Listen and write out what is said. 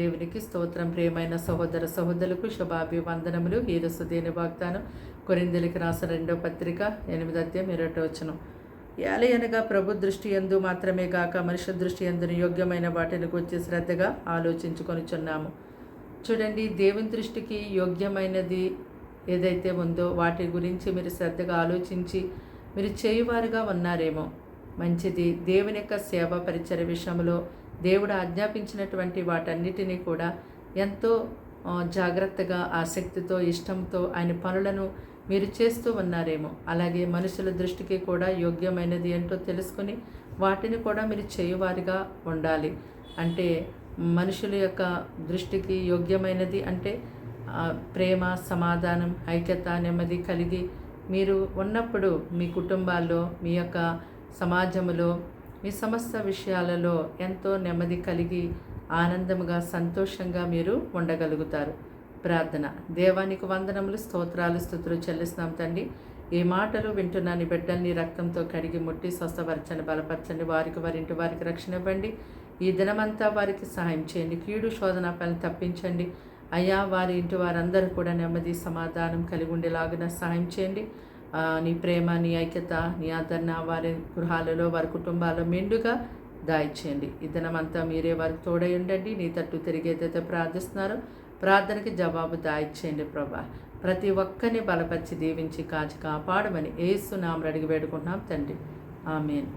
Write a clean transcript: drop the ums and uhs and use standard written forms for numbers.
దేవునికి స్తోత్రం. ప్రియమైన సహోదర సహోదరులకు శుభాభివందనములు. ఈరోజు దేని వాగ్దానం కొరింథీయులకు రాసిన 2వ పత్రిక 8వ అధ్యాయం 20వ వచనం. ఏలయనగా ప్రభు దృష్టి యందు మాత్రమే గాక మనుష్య దృష్టి యందును యోగ్యమైన వాటిని గురించి శ్రద్ధగా ఆలోచించుకొనుచున్నాము. చూడండి, దేవుని దృష్టికి యోగ్యమైనది ఏదైతే ఉందో వాటి గురించి మీరు శ్రద్ధగా ఆలోచించి మీరు చేయువారుగా ఉన్నారేమో. మంచిది. దేవుని యొక్క సేవ పరిచయ విషయంలో దేవుడు ఆజ్ఞాపించినటువంటి వాటన్నిటినీ కూడా ఎంతో జాగ్రత్తగా, ఆసక్తితో, ఇష్టంతో ఆయన పనులను మీరు చేస్తూ ఉన్నారేమో. అలాగే మనుషుల దృష్టికి కూడా యోగ్యమైనది ఏంటో తెలుసుకొని వాటిని కూడా మీరు చేయువారిగా ఉండాలి. అంటే మనుషుల యొక్క దృష్టికి యోగ్యమైనది అంటే ప్రేమ, సమాధానం, ఐక్యత, నెమ్మది కలిగి మీరు ఉన్నప్పుడు మీ కుటుంబాల్లో, మీ యొక్క సమాజంలో, మీ సమస్త విషయాలలో ఎంతో నెమ్మది కలిగి ఆనందముగా, సంతోషంగా మీరు ఉండగలుగుతారు. ప్రార్థన. దేవానికి వందనములు, స్తోత్రాలు, స్తుతులు చెల్లిస్తున్నాం తండ్రి. ఈ మాటలు వింటున్న నీ బిడ్డల్ని రక్తంతో కడిగి ముట్టి స్వస్థపరచండి, బలపరచండి. వారికి, వారింటి వారికి రక్షణ ఇవ్వండి. ఈ దినమంతా వారికి సహాయం చేయండి. కీడు శోధన పని తప్పించండి అయ్యా. వారి ఇంటి వారందరూ కూడా నెమ్మది, సమాధానం కలిగి ఉండేలాగిన సహాయం చేయండి. నీ ప్రేమ, నీ ఐక్యత, నీ ఆదరణ వారి గృహాలలో, వారి కుటుంబాల్లో మెండుగా దాయిచేయండి. ఈ దినమంతా మీరే వారికి తోడై ఉండండి. నీ తట్టు తిరిగేదైతే ప్రార్థిస్తున్నారో ప్రార్థనకి జవాబు దాయిచేయండి ప్రభా. ప్రతి ఒక్కరిని బలపరిచి దీవించి కాచి కాపాడమని యేసు నామమున అడిగి వేడుకుంటున్నాం తండ్రి. ఆమేన్.